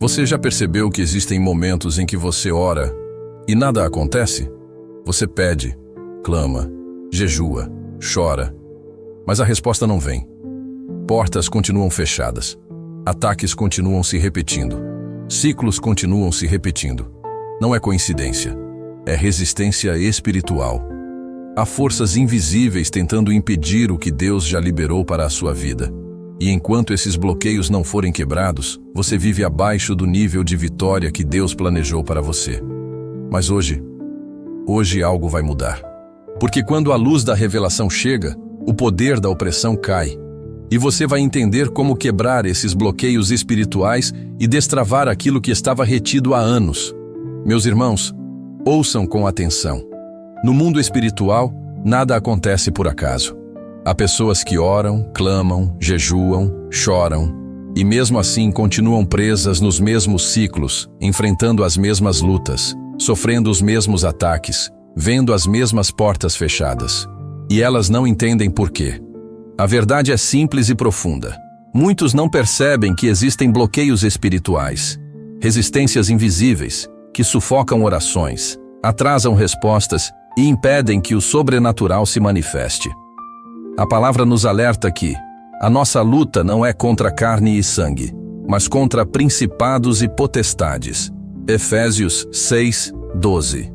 Você já percebeu que existem momentos em que você ora e nada acontece? Você pede, clama, jejua, chora, mas a resposta não vem. Portas continuam fechadas, ataques continuam se repetindo, ciclos continuam se repetindo. Não é coincidência, é resistência espiritual. Há forças invisíveis tentando impedir o que Deus já liberou para a sua vida. E enquanto esses bloqueios não forem quebrados, você vive abaixo do nível de vitória que Deus planejou para você. Mas hoje algo vai mudar. Porque quando a luz da revelação chega, o poder da opressão cai. E você vai entender como quebrar esses bloqueios espirituais e destravar aquilo que estava retido há anos. Meus irmãos, ouçam com atenção. No mundo espiritual, nada acontece por acaso. Há pessoas que oram, clamam, jejuam, choram, e mesmo assim continuam presas nos mesmos ciclos, enfrentando as mesmas lutas, sofrendo os mesmos ataques, vendo as mesmas portas fechadas. E elas não entendem por quê. A verdade é simples e profunda. Muitos não percebem que existem bloqueios espirituais, resistências invisíveis, que sufocam orações, atrasam respostas e impedem que o sobrenatural se manifeste. A palavra nos alerta que a nossa luta não é contra carne e sangue, mas contra principados e potestades. Efésios 6:12.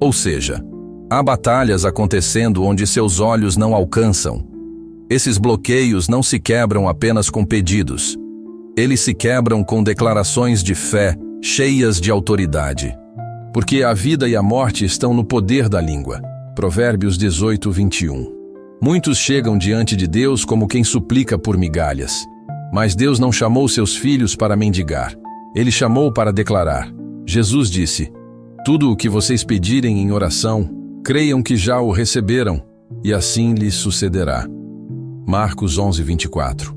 Ou seja, há batalhas acontecendo onde seus olhos não alcançam. Esses bloqueios não se quebram apenas com pedidos. Eles se quebram com declarações de fé, cheias de autoridade. Porque a vida e a morte estão no poder da língua. Provérbios 18:21. Muitos chegam diante de Deus como quem suplica por migalhas. Mas Deus não chamou seus filhos para mendigar. Ele chamou para declarar. Jesus disse: tudo o que vocês pedirem em oração, creiam que já o receberam, e assim lhes sucederá. Marcos 11:24.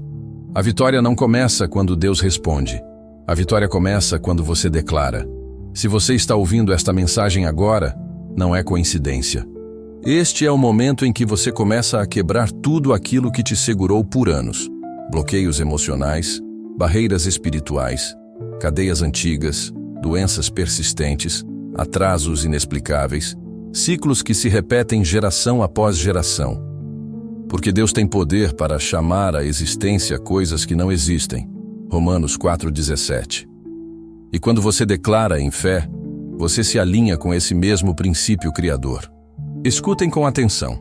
A vitória não começa quando Deus responde. A vitória começa quando você declara. Se você está ouvindo esta mensagem agora, não é coincidência. Este é o momento em que você começa a quebrar tudo aquilo que te segurou por anos. Bloqueios emocionais, barreiras espirituais, cadeias antigas, doenças persistentes, atrasos inexplicáveis, ciclos que se repetem geração após geração. Porque Deus tem poder para chamar à existência coisas que não existem. Romanos 4:17. E quando você declara em fé, você se alinha com esse mesmo princípio criador. Escutem com atenção.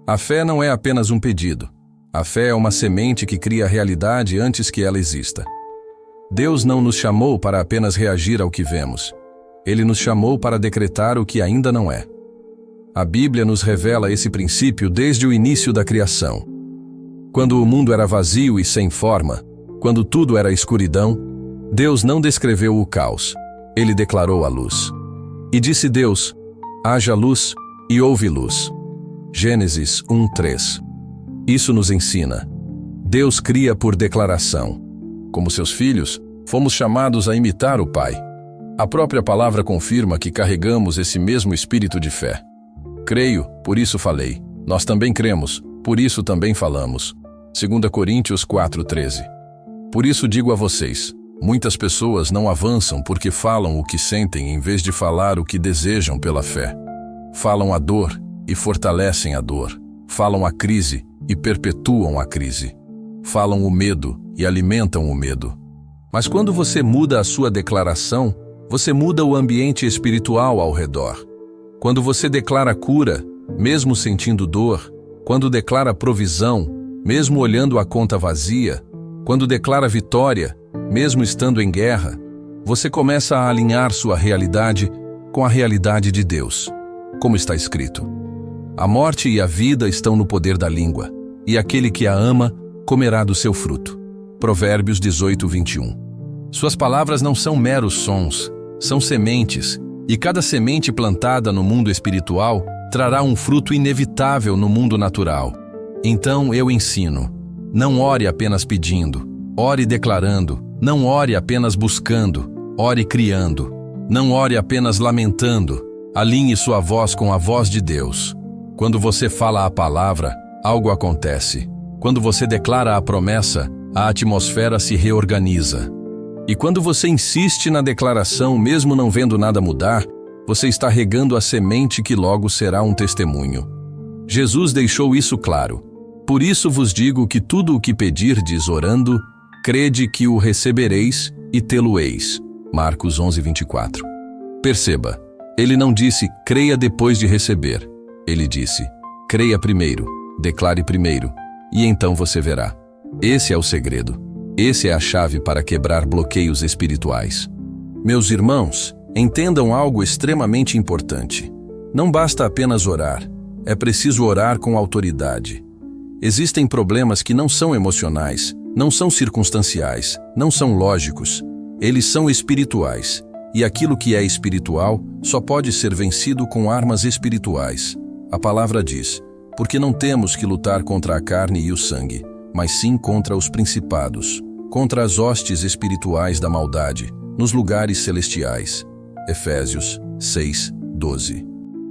A fé não é apenas um pedido. A fé é uma semente que cria a realidade antes que ela exista. Deus não nos chamou para apenas reagir ao que vemos. Ele nos chamou para decretar o que ainda não é. A Bíblia nos revela esse princípio desde o início da criação. Quando o mundo era vazio e sem forma, quando tudo era escuridão, Deus não descreveu o caos. Ele declarou a luz. E disse Deus: haja luz, e houve luz. Gênesis 1:3. Isso nos ensina. Deus cria por declaração. Como seus filhos, fomos chamados a imitar o Pai. A própria palavra confirma que carregamos esse mesmo espírito de fé. Creio, por isso falei. Nós também cremos, por isso também falamos. 2 Coríntios 4:13. Por isso digo a vocês, muitas pessoas não avançam porque falam o que sentem em vez de falar o que desejam pela fé. Falam a dor e fortalecem a dor. Falam a crise e perpetuam a crise. Falam o medo e alimentam o medo. Mas quando você muda a sua declaração, você muda o ambiente espiritual ao redor. Quando você declara cura, mesmo sentindo dor, quando declara provisão, mesmo olhando a conta vazia, quando declara vitória, mesmo estando em guerra, você começa a alinhar sua realidade com a realidade de Deus. Como está escrito: a morte e a vida estão no poder da língua, e aquele que a ama comerá do seu fruto. Provérbios 18:21. Suas palavras não são meros sons, são sementes, e cada semente plantada no mundo espiritual trará um fruto inevitável no mundo natural. Então eu ensino: não ore apenas pedindo, ore declarando, não ore apenas buscando, ore criando, não ore apenas lamentando, alinhe sua voz com a voz de Deus. Quando você fala a palavra, algo acontece. Quando você declara a promessa, a atmosfera se reorganiza. E quando você insiste na declaração, mesmo não vendo nada mudar, você está regando a semente que logo será um testemunho. Jesus deixou isso claro. Por isso vos digo que tudo o que pedirdes orando, crede que o recebereis e tê-lo-eis. Marcos 11:24. Perceba, ele não disse, creia depois de receber. Ele disse, creia primeiro, declare primeiro, e então você verá. Esse é o segredo. Esse é a chave para quebrar bloqueios espirituais. Meus irmãos, entendam algo extremamente importante. Não basta apenas orar, é preciso orar com autoridade. Existem problemas que não são emocionais, não são circunstanciais, não são lógicos. Eles são espirituais. E aquilo que é espiritual só pode ser vencido com armas espirituais. A palavra diz, porque não temos que lutar contra a carne e o sangue, mas sim contra os principados, contra as hostes espirituais da maldade, nos lugares celestiais. Efésios 6:12.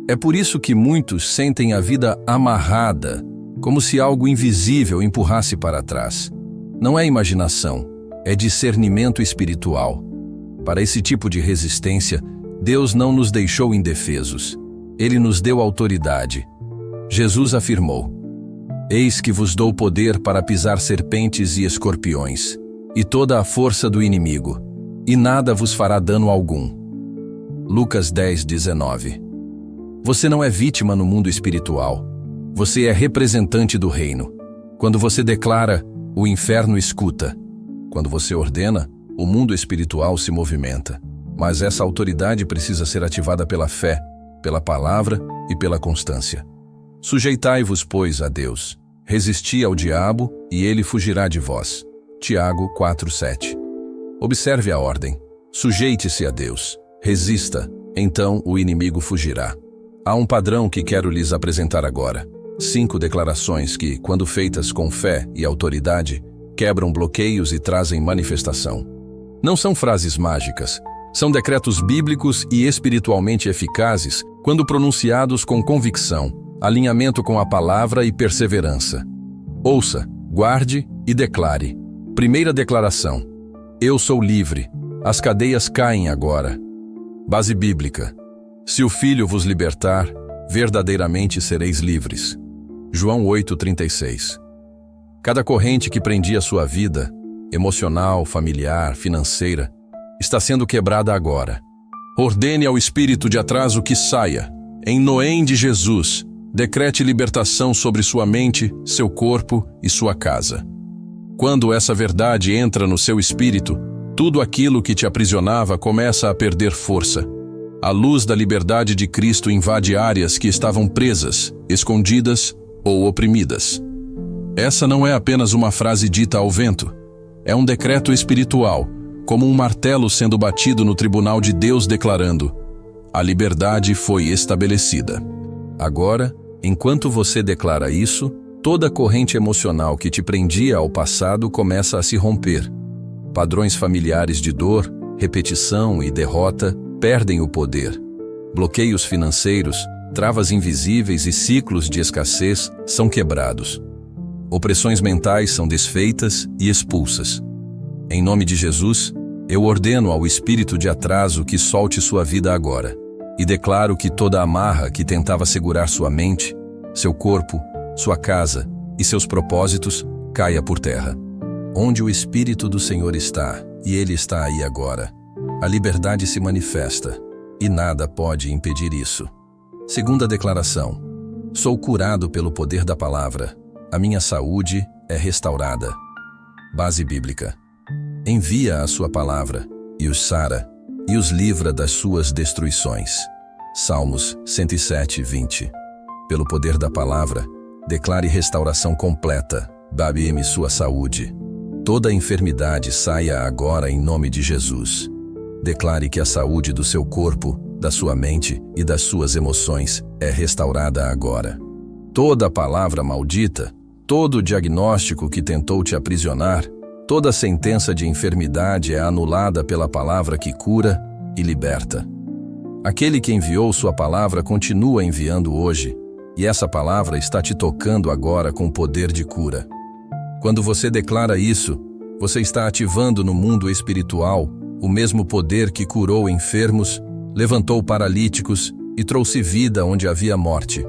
É por isso que muitos sentem a vida amarrada, como se algo invisível empurrasse para trás. Não é imaginação, é discernimento espiritual. Para esse tipo de resistência, Deus não nos deixou indefesos. Ele nos deu autoridade. Jesus afirmou, eis que vos dou poder para pisar serpentes e escorpiões, e toda a força do inimigo, e nada vos fará dano algum. Lucas 10:19. Você não é vítima no mundo espiritual. Você é representante do reino. Quando você declara, o inferno escuta. Quando você ordena, o mundo espiritual se movimenta. Mas essa autoridade precisa ser ativada pela fé, pela palavra e pela constância. Sujeitai-vos, pois, a Deus. Resisti ao diabo, e ele fugirá de vós. Tiago 4:7. Observe a ordem. Sujeite-se a Deus. Resista, então o inimigo fugirá. Há um padrão que quero lhes apresentar agora. 5 declarações que, quando feitas com fé e autoridade, quebram bloqueios e trazem manifestação. Não são frases mágicas. São decretos bíblicos e espiritualmente eficazes quando pronunciados com convicção, alinhamento com a palavra e perseverança. Ouça, guarde e declare. Primeira declaração. Eu sou livre. As cadeias caem agora. Base bíblica. Se o Filho vos libertar, verdadeiramente sereis livres. João 8:36. Cada corrente que prendia sua vida, emocional, familiar, financeira, está sendo quebrada agora. Ordene ao espírito de atraso que saia. Em nome de Jesus, decrete libertação sobre sua mente, seu corpo e sua casa. Quando essa verdade entra no seu espírito, tudo aquilo que te aprisionava começa a perder força. A luz da liberdade de Cristo invade áreas que estavam presas, escondidas ou oprimidas. Essa não é apenas uma frase dita ao vento. É um decreto espiritual, como um martelo sendo batido no tribunal de Deus declarando: a liberdade foi estabelecida. Agora, enquanto você declara isso, toda corrente emocional que te prendia ao passado começa a se romper. Padrões familiares de dor, repetição e derrota perdem o poder. Bloqueios financeiros, travas invisíveis e ciclos de escassez são quebrados. Opressões mentais são desfeitas e expulsas. Em nome de Jesus, eu ordeno ao espírito de atraso que solte sua vida agora, e declaro que toda amarra que tentava segurar sua mente, seu corpo, sua casa e seus propósitos caia por terra. Onde o Espírito do Senhor está, e Ele está aí agora, a liberdade se manifesta, e nada pode impedir isso. Segunda declaração. Sou curado pelo poder da palavra. A minha saúde é restaurada. Base bíblica. Envia a sua palavra, e os sara, e os livra das suas destruições. Salmos 107:20. Pelo poder da palavra, declare restauração completa. Babe-me sua saúde. Toda enfermidade saia agora em nome de Jesus. Declare que a saúde do seu corpo, da sua mente e das suas emoções é restaurada agora. Toda palavra maldita, todo diagnóstico que tentou te aprisionar, toda sentença de enfermidade é anulada pela palavra que cura e liberta. Aquele que enviou sua palavra continua enviando hoje, e essa palavra está te tocando agora com poder de cura. Quando você declara isso, Você está ativando no mundo espiritual o mesmo poder que curou enfermos, levantou paralíticos e trouxe vida onde havia morte.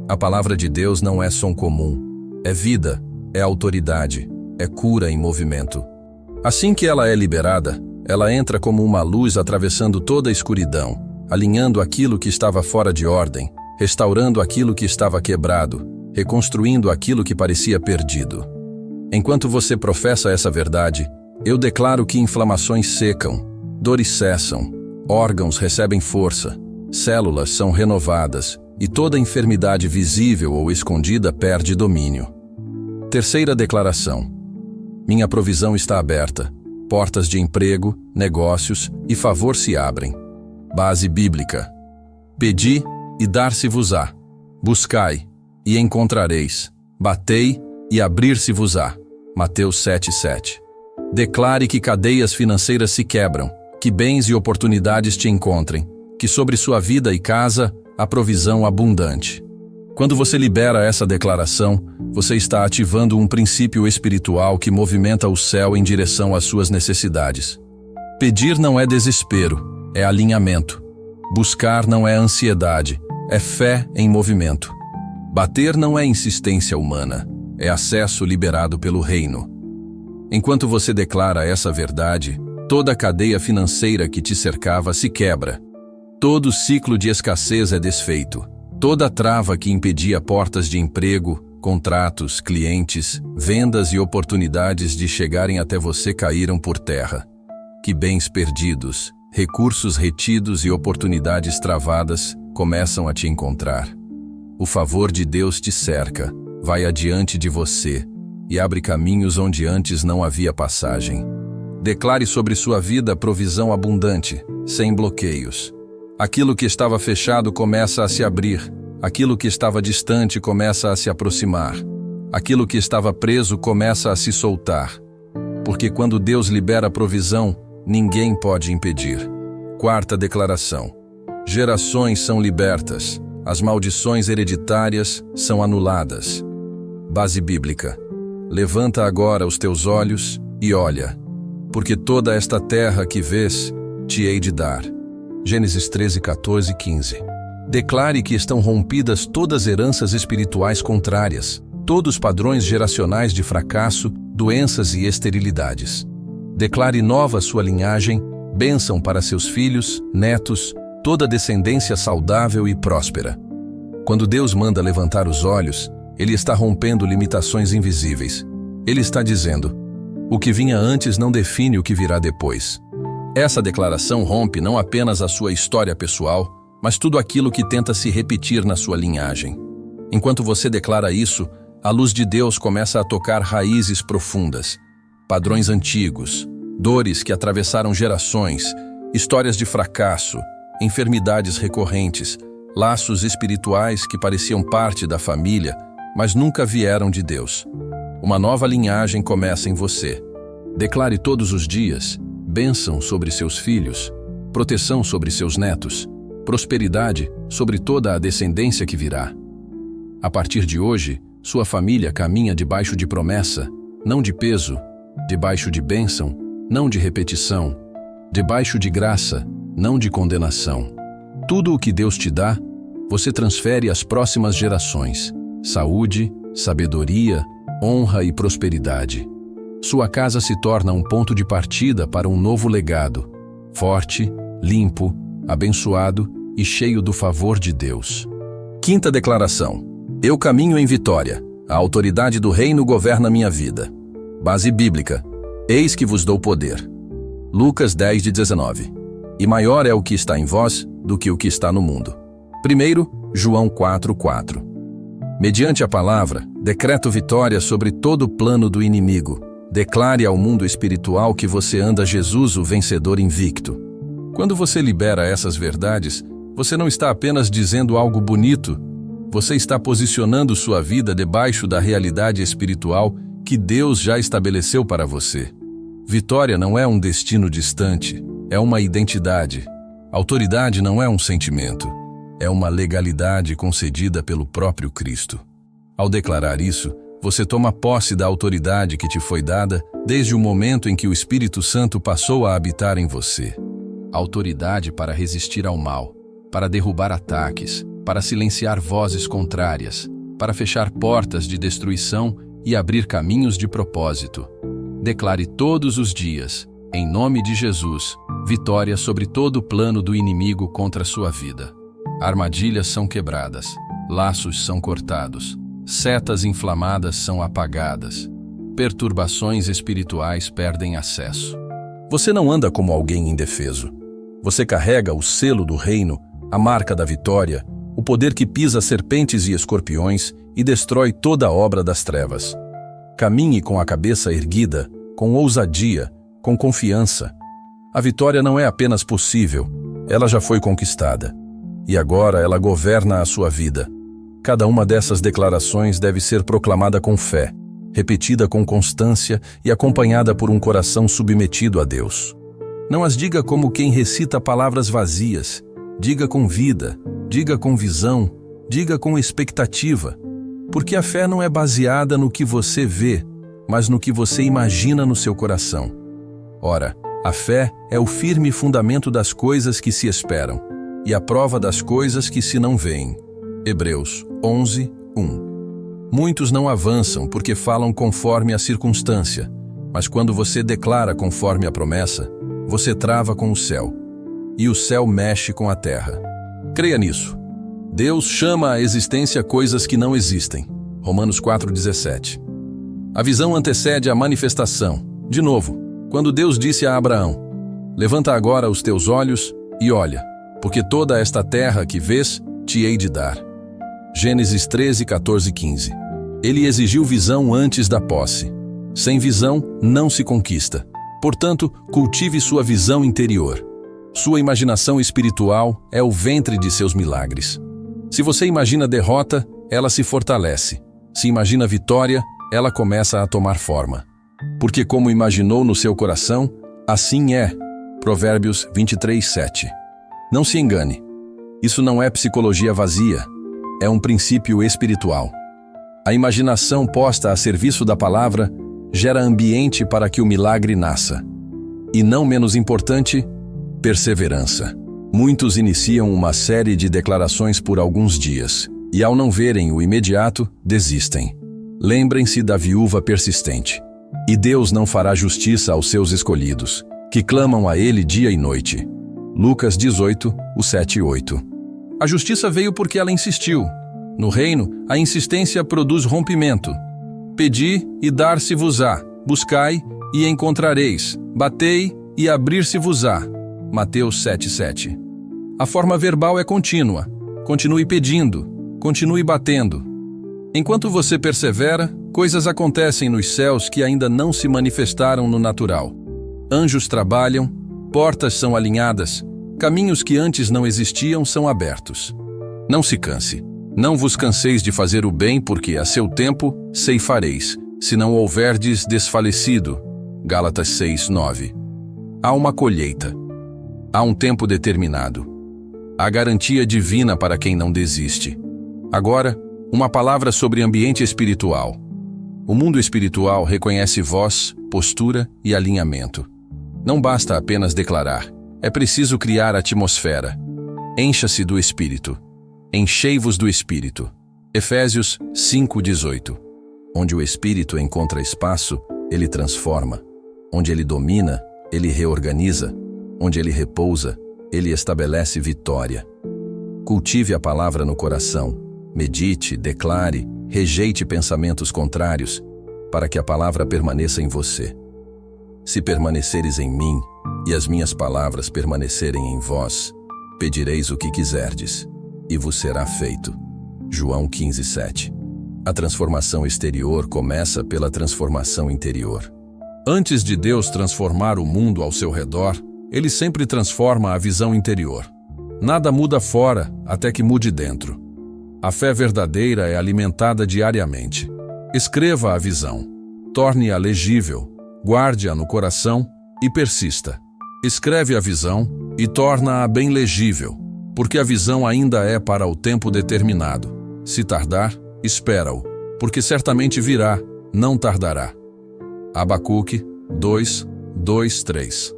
A palavra de Deus não é som comum. É vida, é autoridade, é cura em movimento. Assim que ela é liberada, ela entra como uma luz atravessando toda a escuridão, alinhando aquilo que estava fora de ordem, restaurando aquilo que estava quebrado, reconstruindo aquilo que parecia perdido. Enquanto você professa essa verdade, eu declaro que inflamações secam, dores cessam, órgãos recebem força, células são renovadas e toda enfermidade visível ou escondida perde domínio. Terceira declaração: minha provisão está aberta. Portas de emprego, negócios e favor se abrem. Base bíblica. Pedi e dar-se-vos-á. Buscai e encontrareis. Batei e abrir-se-vos-á. Mateus 7:7. Declare que cadeias financeiras se quebram, que bens e oportunidades te encontrem, que sobre sua vida e casa há provisão abundante. Quando você libera essa declaração, você está ativando um princípio espiritual que movimenta o céu em direção às suas necessidades. Pedir não é desespero, é alinhamento. Buscar não é ansiedade, é fé em movimento. Bater não é insistência humana, é acesso liberado pelo reino. Enquanto você declara essa verdade, toda a cadeia financeira que te cercava se quebra. Todo ciclo de escassez é desfeito. Toda trava que impedia portas de emprego, contratos, clientes, vendas e oportunidades de chegarem até você caíram por terra. Que bens perdidos, recursos retidos e oportunidades travadas começam a te encontrar. O favor de Deus te cerca, vai adiante de você e abre caminhos onde antes não havia passagem. Declare sobre sua vida provisão abundante, sem bloqueios. Aquilo que estava fechado começa a se abrir, aquilo que estava distante começa a se aproximar, aquilo que estava preso começa a se soltar. Porque quando Deus libera a provisão, ninguém pode impedir. Quarta declaração: gerações são libertas, as maldições hereditárias são anuladas. Base bíblica. Levanta agora os teus olhos e olha, porque toda esta terra que vês, te hei de dar. Gênesis 13, 14 e 15. Declare que estão rompidas todas as heranças espirituais contrárias, todos os padrões geracionais de fracasso, doenças e esterilidades. Declare nova sua linhagem, bênção para seus filhos, netos, toda descendência saudável e próspera. Quando Deus manda levantar os olhos, Ele está rompendo limitações invisíveis. Ele está dizendo: o que vinha antes não define o que virá depois. Essa declaração rompe não apenas a sua história pessoal, mas tudo aquilo que tenta se repetir na sua linhagem. Enquanto você declara isso, a luz de Deus começa a tocar raízes profundas, padrões antigos, dores que atravessaram gerações, histórias de fracasso, enfermidades recorrentes, laços espirituais que pareciam parte da família, mas nunca vieram de Deus. Uma nova linhagem começa em você. Declare todos os dias: bênção sobre seus filhos, proteção sobre seus netos, prosperidade sobre toda a descendência que virá. A partir de hoje, sua família caminha debaixo de promessa, não de peso, debaixo de bênção, não de repetição, debaixo de graça, não de condenação. Tudo o que Deus te dá, você transfere às próximas gerações: saúde, sabedoria, honra e prosperidade. Sua casa se torna um ponto de partida para um novo legado, forte, limpo, abençoado e cheio do favor de Deus. Quinta declaração: eu caminho em vitória, a autoridade do reino governa minha vida. Base bíblica. Eis que vos dou poder. Lucas 10:19. E maior é o que está em vós do que o que está no mundo. Primeiro, João 4:4. Mediante a palavra, decreto vitória sobre todo o plano do inimigo. Declare ao mundo espiritual que você anda Jesus, o vencedor invicto. Quando você libera essas verdades, você não está apenas dizendo algo bonito, você está posicionando sua vida debaixo da realidade espiritual que Deus já estabeleceu para você. Vitória não é um destino distante, é uma identidade. Autoridade não é um sentimento, é uma legalidade concedida pelo próprio Cristo. Ao declarar isso, Você toma posse da autoridade que te foi dada desde o momento em que o Espírito Santo passou a habitar em você. Autoridade para resistir ao mal, para derrubar ataques, para silenciar vozes contrárias, para fechar portas de destruição e abrir caminhos de propósito. Declare todos os dias, em nome de Jesus, vitória sobre todo o plano do inimigo contra a sua vida. Armadilhas são quebradas, laços são cortados, setas inflamadas são apagadas, perturbações espirituais perdem acesso. Você não anda como alguém indefeso. Você carrega o selo do reino, a marca da vitória, o poder que pisa serpentes e escorpiões e destrói toda a obra das trevas. Caminhe com a cabeça erguida, com ousadia, com confiança. A vitória não é apenas possível, ela já foi conquistada. E agora ela governa a sua vida. Cada uma dessas declarações deve ser proclamada com fé, repetida com constância e acompanhada por um coração submetido a Deus. Não as diga como quem recita palavras vazias. Diga com vida, diga com visão, diga com expectativa. Porque a fé não é baseada no que você vê, mas no que você imagina no seu coração. Ora, a fé é o firme fundamento das coisas que se esperam e a prova das coisas que se não veem. Hebreus 11, 1. Muitos não avançam porque falam conforme a circunstância, mas quando você declara conforme a promessa, você trava com o céu, e o céu mexe com a terra. Creia nisso. Deus chama à existência coisas que não existem. Romanos 4,17. A visão antecede a manifestação. De novo, quando Deus disse a Abraão: levanta agora os teus olhos e olha, porque toda esta terra que vês, te hei de dar. Gênesis 13, 14 e 15. Ele exigiu visão antes da posse. Sem visão, não se conquista. Portanto, cultive sua visão interior. Sua imaginação espiritual é o ventre de seus milagres. Se você imagina derrota, ela se fortalece. Se imagina vitória, ela começa a tomar forma. Porque como imaginou no seu coração, assim é. Provérbios 23, 7. Não se engane. Isso não é psicologia vazia. É um princípio espiritual. A imaginação posta a serviço da palavra gera ambiente para que o milagre nasça. E não menos importante, perseverança. Muitos iniciam uma série de declarações por alguns dias e, ao não verem o imediato, desistem. Lembrem-se da viúva persistente. E Deus não fará justiça aos seus escolhidos, que clamam a Ele dia e noite. Lucas 18, 7 e 8. A justiça veio porque ela insistiu. No reino, a insistência produz rompimento. Pedi e dar-se-vos-á, buscai e encontrareis, batei e abrir-se-vos-á. Mateus 7, 7. A forma verbal é contínua. Continue pedindo, continue batendo. Enquanto você persevera, coisas acontecem nos céus que ainda não se manifestaram no natural. Anjos trabalham, portas são alinhadas, caminhos que antes não existiam são abertos. Não se canse. Não vos canseis de fazer o bem, porque a seu tempo ceifareis, se não houverdes desfalecido. Gálatas 6, 9. Há uma colheita. Há um tempo determinado. Há garantia divina para quem não desiste. Agora, uma palavra sobre ambiente espiritual. O mundo espiritual reconhece voz, postura e alinhamento. Não basta apenas declarar. É preciso criar atmosfera. Encha-se do Espírito. Enchei-vos do Espírito. Efésios 5:18. Onde o Espírito encontra espaço, ele transforma. Onde ele domina, ele reorganiza. Onde ele repousa, ele estabelece vitória. Cultive a palavra no coração. Medite, declare, rejeite pensamentos contrários, para que a palavra permaneça em você. Se permaneceres em mim, e as minhas palavras permanecerem em vós, pedireis o que quiserdes, e vos será feito. João 15, 7. A transformação exterior começa pela transformação interior. Antes de Deus transformar o mundo ao seu redor, Ele sempre transforma a visão interior. Nada muda fora até que mude dentro. A fé verdadeira é alimentada diariamente. Escreva a visão, torne-a legível, guarde-a no coração e persista. Escreve a visão e torna-a bem legível, porque a visão ainda é para o tempo determinado. Se tardar, espera-o, porque certamente virá, não tardará. Abacuque 2, 2, 3.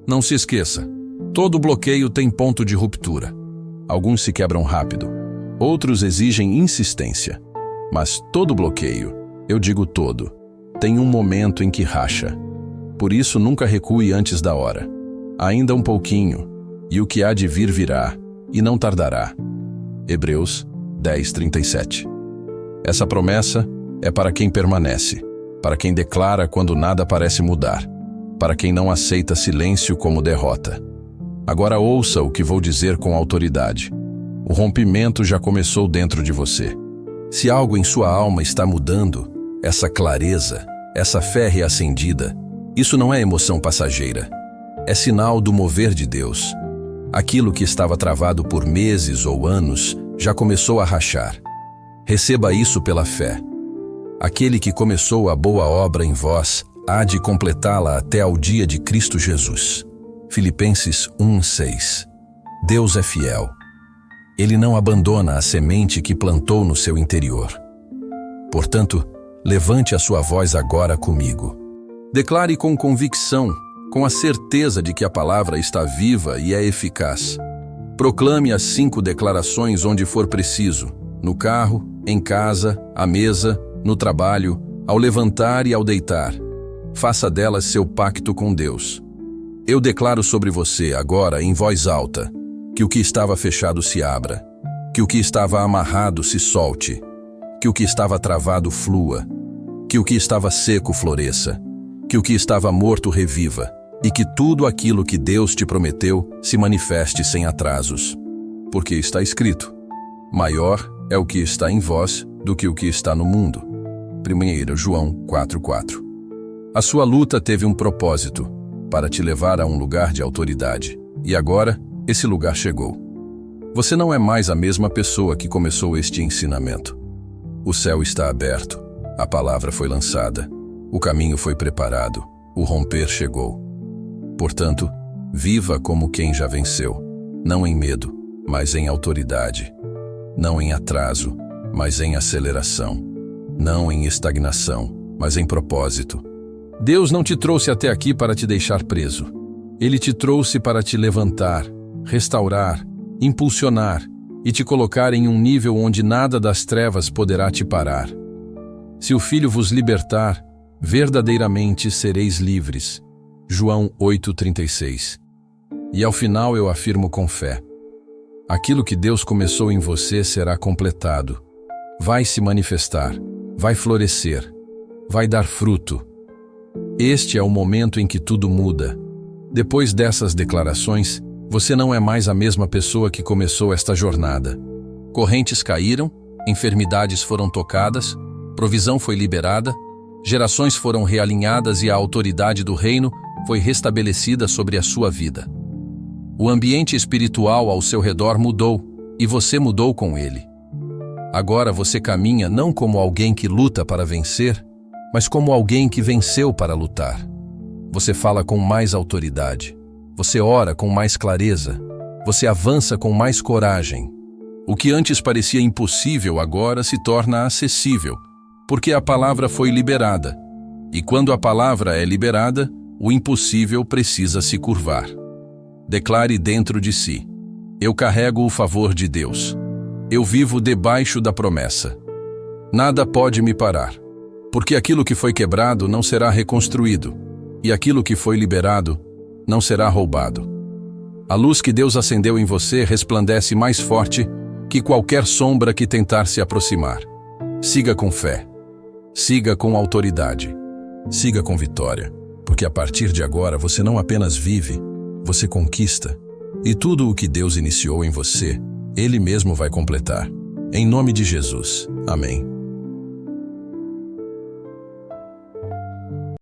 Não se esqueça, todo bloqueio tem ponto de ruptura. Alguns se quebram rápido, outros exigem insistência. Mas todo bloqueio, eu digo todo, tem um momento em que racha. Por isso nunca recue antes da hora. Ainda um pouquinho, e o que há de vir virá, e não tardará. Hebreus 10, 37. Essa promessa é para quem permanece, para quem declara quando nada parece mudar, para quem não aceita silêncio como derrota. Agora ouça o que vou dizer com autoridade. O rompimento já começou dentro de você. Se algo em sua alma está mudando, essa clareza, essa fé reacendida, isso não é emoção passageira. É sinal do mover de Deus. Aquilo que estava travado por meses ou anos já começou a rachar. Receba isso pela fé. Aquele que começou a boa obra em vós há de completá-la até ao dia de Cristo Jesus. Filipenses 1:6. Deus é fiel. Ele não abandona a semente que plantou no seu interior. Portanto, levante a sua voz agora comigo. Declare com convicção, com a certeza de que a palavra está viva e é eficaz. Proclame as 5 declarações onde for preciso, no carro, em casa, à mesa, no trabalho, ao levantar e ao deitar. Faça delas seu pacto com Deus. Eu declaro sobre você agora em voz alta, que o que estava fechado se abra, que o que estava amarrado se solte, que o que estava travado flua, que o que estava seco floresça, que o que estava morto reviva, e que tudo aquilo que Deus te prometeu se manifeste sem atrasos. Porque está escrito: maior é o que está em vós do que o que está no mundo. 1 João 4:4. A sua luta teve um propósito, para te levar a um lugar de autoridade, e agora esse lugar chegou. Você não é mais a mesma pessoa que começou este ensinamento. O céu está aberto, a palavra foi lançada, o caminho foi preparado, o romper chegou. Portanto, viva como quem já venceu, não em medo, mas em autoridade. Não em atraso, mas em aceleração. Não em estagnação, mas em propósito. Deus não te trouxe até aqui para te deixar preso. Ele te trouxe para te levantar, restaurar, impulsionar e te colocar em um nível onde nada das trevas poderá te parar. Se o Filho vos libertar, verdadeiramente sereis livres. João 8,36. E ao final eu afirmo com fé: aquilo que Deus começou em você será completado. Vai se manifestar, vai florescer, vai dar fruto. Este é o momento em que tudo muda. Depois dessas declarações, você não é mais a mesma pessoa que começou esta jornada. Correntes caíram, enfermidades foram tocadas, provisão foi liberada, gerações foram realinhadas e a autoridade do reino foi restabelecida sobre a sua vida. O ambiente espiritual ao seu redor mudou e você mudou com ele. Agora você caminha não como alguém que luta para vencer, mas como alguém que venceu para lutar. Você fala com mais autoridade. Você ora com mais clareza. Você avança com mais coragem. O que antes parecia impossível agora se torna acessível, porque a palavra foi liberada. E quando a palavra é liberada, o impossível precisa se curvar. Declare dentro de si: eu carrego o favor de Deus. Eu vivo debaixo da promessa. Nada pode me parar, porque aquilo que foi quebrado não será reconstruído, e aquilo que foi liberado não será roubado. A luz que Deus acendeu em você resplandece mais forte que qualquer sombra que tentar se aproximar. Siga com fé. Siga com autoridade. Siga com vitória, porque a partir de agora você não apenas vive, você conquista. E tudo o que Deus iniciou em você, Ele mesmo vai completar. Em nome de Jesus. Amém.